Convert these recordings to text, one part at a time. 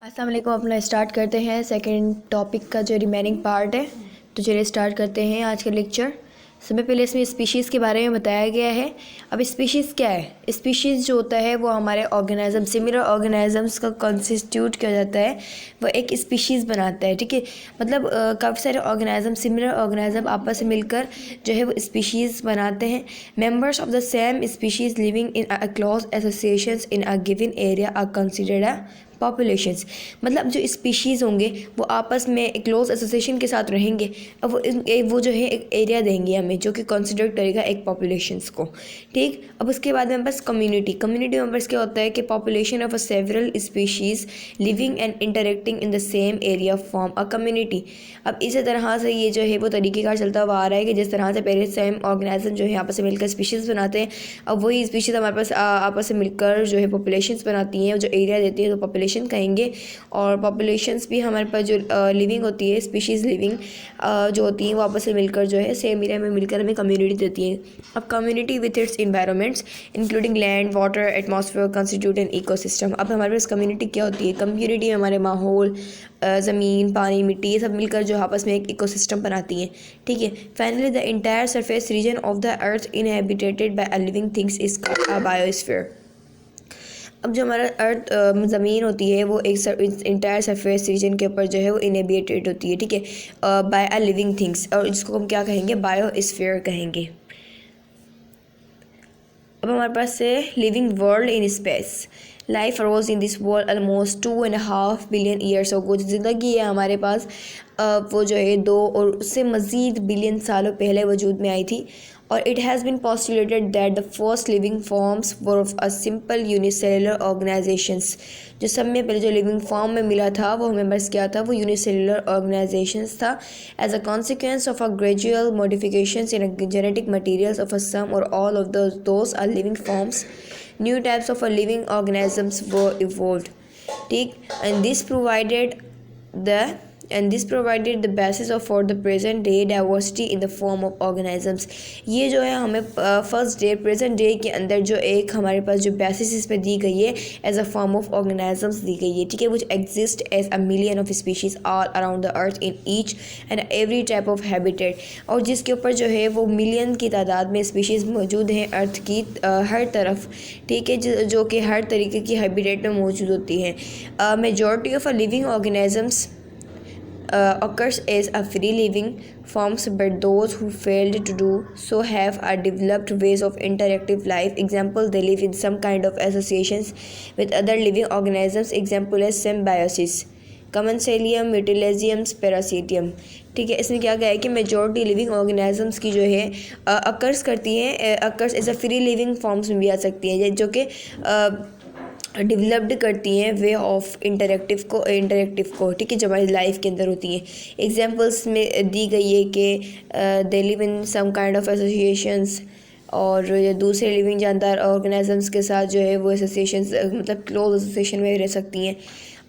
अस्सलाम वालेकुम। अपना स्टार्ट करते हैं सेकंड टॉपिक का जो रिमेनिंग पार्ट है। तो चलिए स्टार्ट करते हैं आज का लेक्चर। सबसे पहले इसमें स्पीशीज़ के बारे में बताया गया है। अब स्पीशीज़ क्या है? स्पीशीज़ जो होता है वो हमारे ऑर्गेनिज्म, सिमिलर ऑर्गेनिजम्स का कंस्टिट्यूट किया जाता है, वो एक स्पीशीज़ बनाता है। ठीक है, मतलब काफ़ी सारे ऑर्गेनिज्म, सिमिलर ऑर्गेनिज्म आपस में मिलकर जो है वो स्पीशीज़ बनाते हैं। Members of the same species living in a close associations in a given area are considered a populations. मतलब जो स्पीशीज़ होंगे वो आपस में एक क्लोज एसोसिएशन के साथ रहेंगे। अब वो जो है एक एरिया देंगे हमें, जो कि कंसिडर करेगा एक पॉपुलेशंस को। ठीक, अब उसके बाद में बस कम्युनिटी मेंबर्स क्या होता है कि population of a several species living and interacting in the same area form a community. अब इसी तरह से ये जो है वो तरीक़ेकार चलता हुआ आ रहा है कि जिस तरह से पहले सेम ऑर्गेनिज्म जो है आपस में मिलकर स्पीशीज़ बनाते हैं, अब वही स्पीशीज़ हमारे पास आपस में मिलकर जो है पॉपुलेशंस बनाती हैं, जो एरिया देती है तो पॉपुलेशन कहेंगे। और पॉपुलेशंस भी हमारे पास जो लिविंग होती है, स्पीशीज़ लिविंग जो होती हैं वो आपस में मिलकर जो है सेम एरिया में मिलकर हमें कम्युनिटी देती हैं। अब community with its environments including land, water, atmosphere constitute an ecosystem. अब हमारे पास कम्युनिटी क्या होती है? कम्युनिटी हमारे माहौल, ज़मीन, पानी, मिट्टी, ये सब मिलकर जो आपस में एक इकोसिस्टम बनाती हैं। ठीक है, finally the entire surface region of the earth inhabited by a living things is a biosphere. अब जो हमारा अर्थ ज़मीन होती है वो एक इंटायर सरफेस रीजन के ऊपर जो है वो इनहेबिटेड होती है। ठीक है, बाय अ लिविंग थिंग्स, और इसको हम क्या कहेंगे? बायोस्फीयर कहेंगे। अब हमारे पास है living world in space. Life arose in this world almost 2.5 billion years ago. जो ज़िंदगी है हमारे पास वो जो है 2 और उससे मज़ीद बिलियन सालों पहले वजूद में आई थी। और it has been postulated that the first living forms were of a simple unicellular organisations. जो सब में पहले जो लिविंग फॉर्म में मिला था वो हमें बस क्या था? वो यूनिसेलुलर ऑर्गेनाइजेशंस था। As a consequence of a gradual modifications in genetic materials of a some और all of those are living forms, new types of living organisms were evolved. ठीक, the and this provided the basis of for the present day diversity in the form of organisms. ये जो है हमें first day present day के अंदर जो एक हमारे पास जो बेसिस इस पर दी गई है as a form of organisms दी गई है। ठीक है, which exist as a million of species all around the earth in each and every type of habitat. और जिसके ऊपर जो है वो मिलियन की तादाद में स्पीशीज़ मौजूद हैं अर्थ की हर तरफ। ठीक है, जो कि हर तरीके की हैबिटेट में मौजूद होती हैं। Majority of a living organisms occurs as a free living forms, but those who failed to do so have a developed ways of interactive life. Example, they live in some kind of associations with other living organisms. Example is symbiosis, कमनसेलियम, यूटिलेजियम, पैरासीटियम। ठीक है, इसमें क्या गया है कि majority living organisms की जो है अकर्स करती हैं, occurs as a free living forms में भी आ सकती हैं, जो कि डिवेलप्ड करती हैं वे ऑफ इंटरेक्टिव को। ठीक है, जो हमारी लाइफ के अंदर होती हैं। एग्जांपल्स में दी गई है कि they live in some kind of associations, और दूसरे लिविंग जानदार ऑर्गेनिजम्स के साथ जो है वो एसोसिएशंस मतलब क्लोज एसोसिएशन में रह सकती हैं।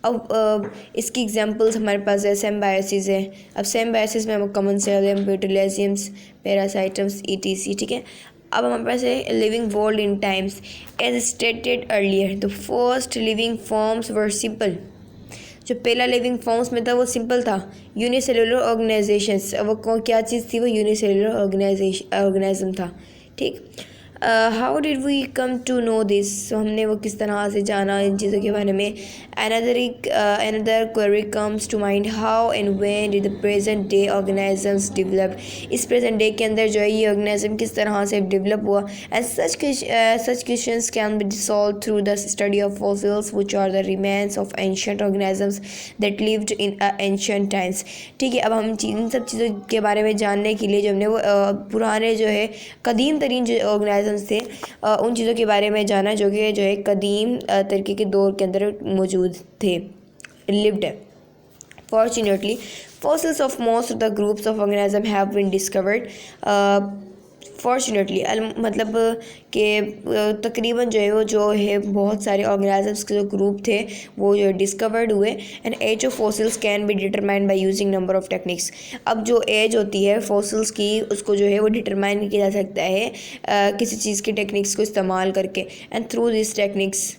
अब इसकी एग्जांपल्स हमारे पास है सिम्बायोसिस है। अब सिम्बायोसिस में हम कमनसेलियम, यूटिलेजियम्स, पैरासाइटम्स, ईटीसी। ठीक है, अब हमारे पास है living world in times. As stated earlier the first living forms were simple. जो पहला लिविंग फॉर्म्स में था वो सिंपल था, यूनिसेलुलर ऑर्गेनाइजेशंस। वो क्या चीज़ थी? वो यूनिसेलुलर ऑर्गेनिज्म था। ठीक, how did we come to know this? हमने वो किस तरह से जाना इन चीज़ों के बारे में? Another query comes to mind, how and when did the present day organisms developed? इस प्रेजेंट डे के अंदर जो है ये ऑर्गेनिज्म किस तरह से डेवलप हुआ? And such questions can be solve through the study of fossils which are the remains of ancient organisms that lived in ancient times. ठीक है, अब हम इन सब चीज़ों के बारे में जानने के लिए जो हमने वो पुराने जो है कदीम तरीन जो ऑर्गेनाइजेशंस थे उन चीज़ों के बारे में जाना जो कि जो है कदीम तरीके के दौर के अंदर मौजूद थे, लिव्ड है। Fortunately, fossils of most of the groups of organisms have been discovered. Fortunately मतलब कि तकरीबन जो है वो जो है बहुत सारे ऑर्गेनिजम्स के जो ग्रुप थे वो जो डिस्कवर्ड हुए। And age of fossils can be determined by using number of techniques. अब जो एज होती है फॉसिल्स की उसको जो है वो डिटरमाइन किया जा सकता है किसी चीज़ की टेक्निक्स को इस्तेमाल करके। And through this techniques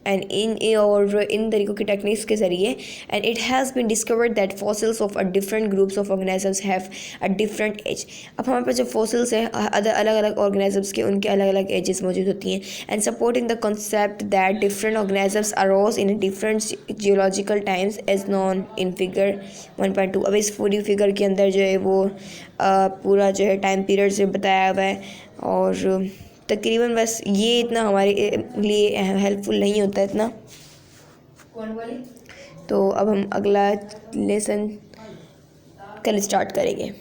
and इन तरीक़ों की टेक्निक्स के ज़रिए and it has been discovered that fossils of a different groups of organisms have a different age. अब हमारे पास जो फॉसिल्स हैं अलग अलग ऑर्गेनिजम्स के उनके अलग अलग एजेस मौजूद होती हैं and supporting the concept that different organisms arose in different geological times as known in figure 1.2। अब इस पूरी फिगर के अंदर जो है वो पूरा जो है टाइम पीरियड से बताया हुआ है और तकरीबन बस ये इतना हमारे लिए हेल्पफुल नहीं होता इतना। तो अब हम अगला लेसन कल स्टार्ट करेंगे।